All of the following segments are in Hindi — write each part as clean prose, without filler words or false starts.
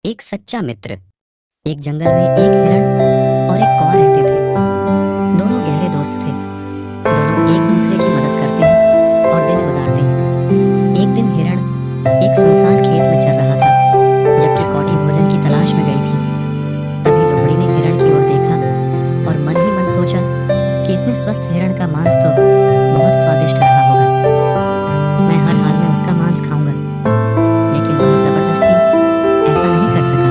एक सच्चा मित्र। एक जंगल में एक हिरण और एक कौवा रहते थे। दोनों गहरे दोस्त थे। दोनों एक दूसरे की मदद करते हैं और दिन गुजारते हैं। एक दिन हिरण एक सुनसान खेत में चल रहा था, जबकि कौड़ी भोजन की तलाश में गई थी। तभी लोमड़ी ने हिरण की ओर देखा और मन ही मन सोचा कि इतने स्वस्थ हिरण का मांस तो बहुत स्वादिष्ट रहा होगा। मैं हर हाल में उसका मांस खाऊंगा। लेकिन वह जबरदस्ती ऐसा नहीं कर सका।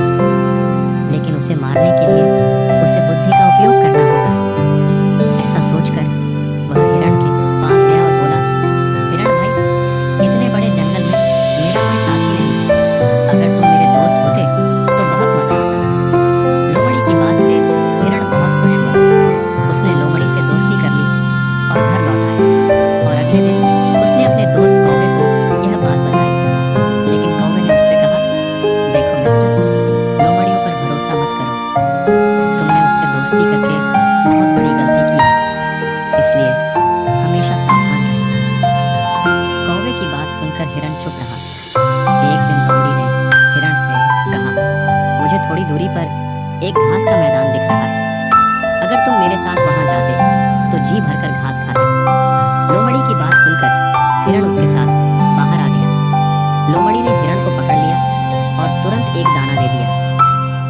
लेकिन उसे मारने के लिए उसे बुद्धि का उपयोग करना होगा। ऐसा सोचकर वह हिरण के पास गया और बोला, हिरण भाई, इतने बड़े जंगल में मेरा कोई साथी नहीं। अगर तुम मेरे दोस्त होते तो बहुत मजा आता। लोमड़ी की बात से हिरण बहुत खुश हुआ। उसने लोमड़ी से दोस्ती कर ली और घर लौट आया। और अगले दिन उसने अपने दोस्त कौवे को यह बात बताई। लेकिन कौवे ने उससे कहा, देखो मित्र, लोमड़ियों पर भरोसा मत करो। तुमने उससे दोस्ती करके बहुत बड़ी गलती की है, इसलिए हमेशा सावधान रहो। कौवे की बात सुनकर हिरण चुप रहा। एक दिन लोमड़ी ने हिरण से कहा, मुझे थोड़ी दूरी पर एक घास का मैदान दिख रहा है। अगर तुम मेरे साथ वहां जाते तो जी भरकर घास खाते। लोमड़ी की बात सुनकर हिरण उसके साथ बाहर आ गया। लोमड़ी ने हिरण को पकड़ लिया और तुरंत एक दाना दे दिया।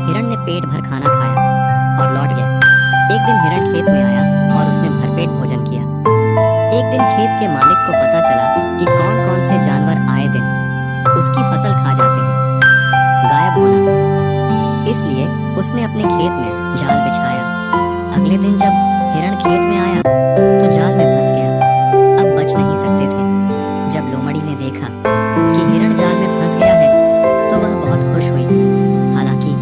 हिरण ने पेट भर खाना खाया और लौट गया। एक दिन हिरण खेत में आया और उसने भरपेट भोजन किया। एक दिन खेत के मालिक को पता चला कि कौन कौन से जानवर आए दिन उसकी फसल खा जाते हैं। गायब होना। इसलिए उसने अपने खेत में जाल बिछाया। अगले दिन जब हिरण खेत में आया तो जाल में फंस गया। अब बच नहीं सकते थे। जब लोमड़ी ने देखा कि हिरण जाल में फंस गया है तो वह बहुत खुश हुई। हालांकि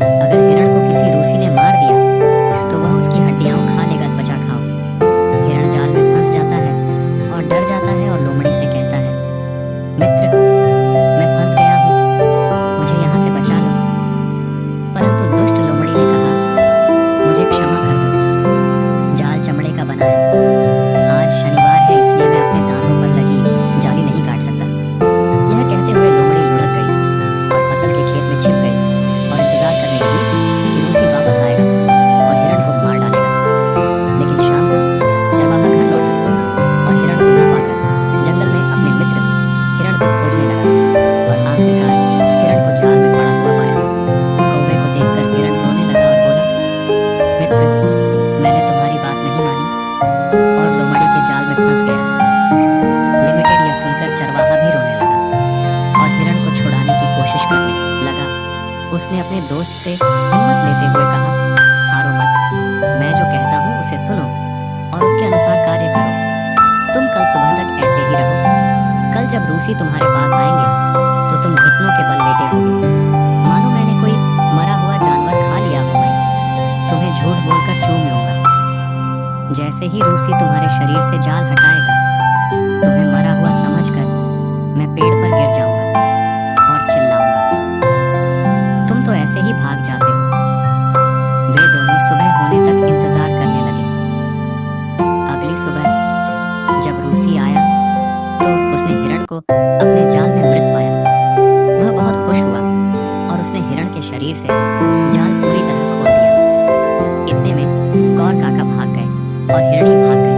अगर हिरण को किसी रूसी ने मार दिया तो वह उसकी हड्डियां खा लेगा त्वचा खाओ। हिरण जाल में फंस जाता है और डर जाता है और लोमड़ी से कहता है, मित्र, मैं फंस गया हूँ, मुझे यहाँ से बचा लो। परंतु दुष्ट लोमड़ी ने कहा, मुझे क्षमा कर दो, जाल चमड़े का बना है। आज शनिवार है, इसलिए मैं अपने दांतों पर लगी जाली नहीं काट सकता। यह कहते हुए लोमड़ी लुढ़क गई और फसल के खेत में छिप गई और इंतजार करने लगी कि रूसी वापस आएगा और हिरण को मार डालेगा। लेकिन शाम को चरवाहा घर लौटा और हिरण को न पाकर जंगल में अपने मित्र हिरण को खोजने लगा और आखिरकार हिरण को जाल में पड़ा हुआ पाया। कौवे को देखकर हिरण रोने लगा और बोला, मित्र, मैंने तुम्हारी बात नहीं मानी और लोमड़ी के जाल में फंस गया। लिमिटेड यह सुनकर चरवाहा भी रोने लगा और हिरण को छुड़ाने की कोशिश करने लगा। उसने अपने दोस्त से हिम्मत लेते हुए कहा, हारो मत, मैं जो कहता हूँ उसे सुनो और उसके अनुसार कार्य करो। तुम कल सुबह तक ऐसे ही रहो। कल जब रूसी तुम्हारे पास आएंगे तो तुम घुटनों के बल लेटे होगे, मानो मैंने कोई मरा हुआ जानवर खा लिया हो। मैं तुम्हें झूठ बोलकर चूम लूंगा। जैसे ही रूसी तुम्हारे शरीर से जाल हटाएगा, तुम्हें मरा हुआ समझकर मैं पेड़ पर गिर जाऊंगा और चिल्लाऊंगा। तुम तो ऐसे ही भाग जाते हो। वे दोनों सुबह होने तक इंतजार करने लगे। अगली सुबह जब रूसी आया तो उसने हिरण को अपने जाल में मृत पाया। वह बहुत खुश हुआ और उसने हिरण के शरीर से जाल पूरी तरह खोल दिया। इतने में गौर काका भाग गए और हिरणी भाग गई।